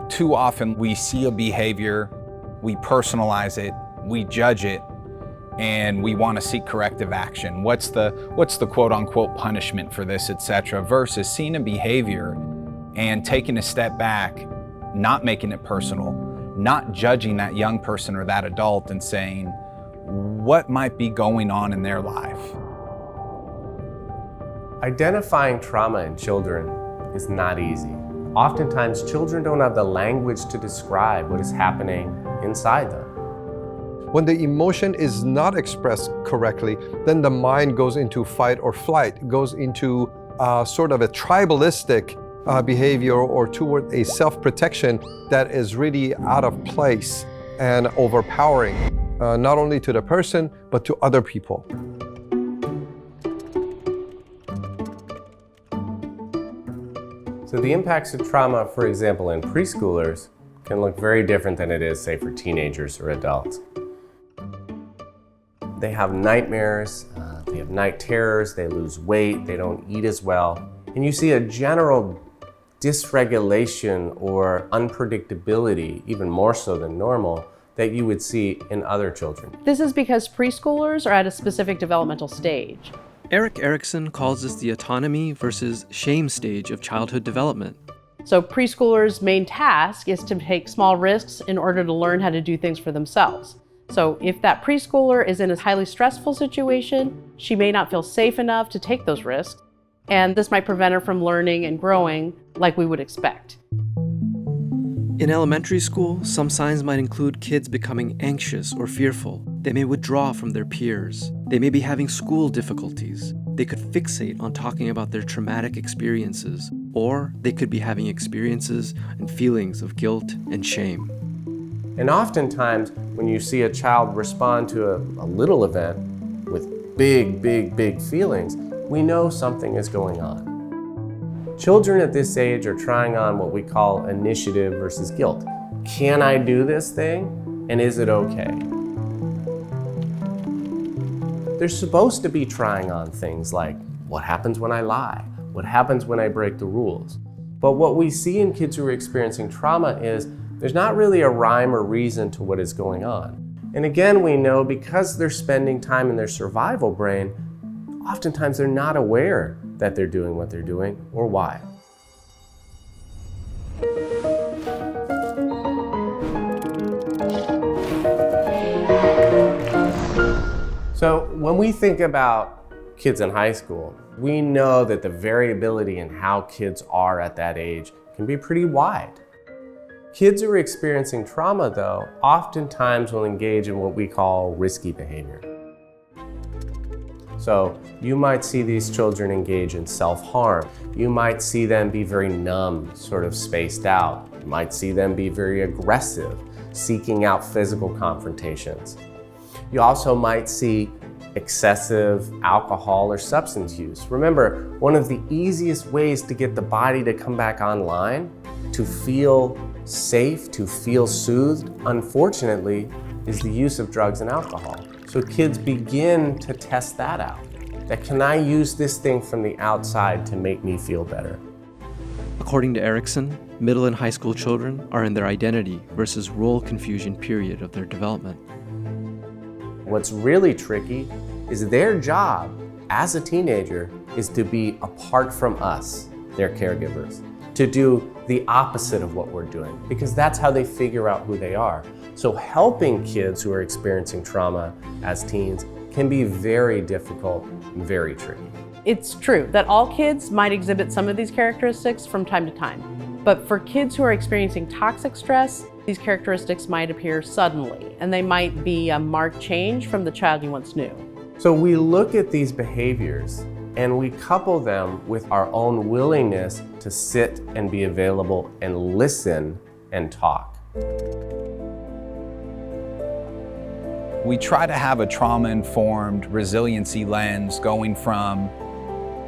Too often we see a behavior, we personalize it, we judge it, and we want to seek corrective action. What's the quote unquote punishment for this, etc., versus seeing a behavior and taking a step back, not making it personal, not judging that young person or that adult and saying, what might be going on in their life? Identifying trauma in children is not easy. Oftentimes, children don't have the language to describe what is happening inside them. When the emotion is not expressed correctly, then the mind goes into fight or flight, goes into sort of a tribalistic behavior or toward a self-protection that is really out of place and overpowering, not only to the person, but to other people. So the impacts of trauma, for example, in preschoolers can look very different than it is, say, for teenagers or adults. They have nightmares, they have night terrors, they lose weight, they don't eat as well. And you see a general dysregulation or unpredictability, even more so than normal, that you would see in other children. This is because preschoolers are at a specific developmental stage. Erik Erikson calls this the autonomy versus shame stage of childhood development. So preschoolers' main task is to take small risks in order to learn how to do things for themselves. So if that preschooler is in a highly stressful situation, she may not feel safe enough to take those risks, and this might prevent her from learning and growing like we would expect. In elementary school, some signs might include kids becoming anxious or fearful. They may withdraw from their peers. They may be having school difficulties. They could fixate on talking about their traumatic experiences, or they could be having experiences and feelings of guilt and shame. And oftentimes, when you see a child respond to a little event with big feelings, we know something is going on. Children at this age are trying on what we call initiative versus guilt. Can I do this thing? And is it okay? They're supposed to be trying on things like, what happens when I lie? What happens when I break the rules? But what we see in kids who are experiencing trauma is there's not really a rhyme or reason to what is going on. And again, we know because they're spending time in their survival brain, oftentimes they're not aware that they're doing what they're doing or why. So when we think about kids in high school, we know that the variability in how kids are at that age can be pretty wide. Kids who are experiencing trauma, though, oftentimes will engage in what we call risky behavior. So you might see these children engage in self-harm. You might see them be very numb, sort of spaced out. You might see them be very aggressive, seeking out physical confrontations. You also might see excessive alcohol or substance use. Remember, one of the easiest ways to get the body to come back online, to feel safe, to feel soothed, unfortunately, is the use of drugs and alcohol. So kids begin to test that out. That can I use this thing from the outside to make me feel better? According to Erikson, middle and high school children are in their identity versus role confusion period of their development. What's really tricky is their job as a teenager is to be apart from us, their caregivers, to do the opposite of what we're doing, because that's how they figure out who they are. So helping kids who are experiencing trauma as teens can be very difficult and very tricky. It's true that all kids might exhibit some of these characteristics from time to time. But for kids who are experiencing toxic stress, these characteristics might appear suddenly, and they might be a marked change from the child you once knew. So we look at these behaviors and we couple them with our own willingness to sit and be available and listen and talk. We try to have a trauma-informed resiliency lens going from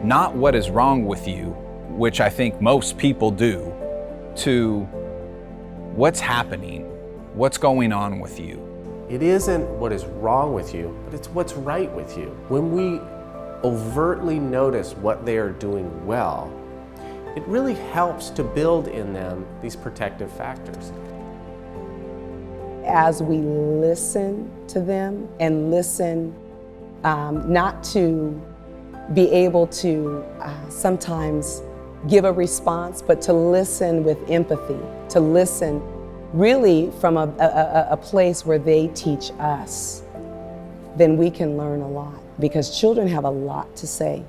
not what is wrong with you, which I think most people do, to what's happening, what's going on with you. It isn't what is wrong with you, but it's what's right with you. When we overtly notice what they are doing well, it really helps to build in them these protective factors. As we listen to them and listen not to be able to sometimes give a response, but to listen with empathy, to listen really from a place where they teach us, then we can learn a lot, because children have a lot to say.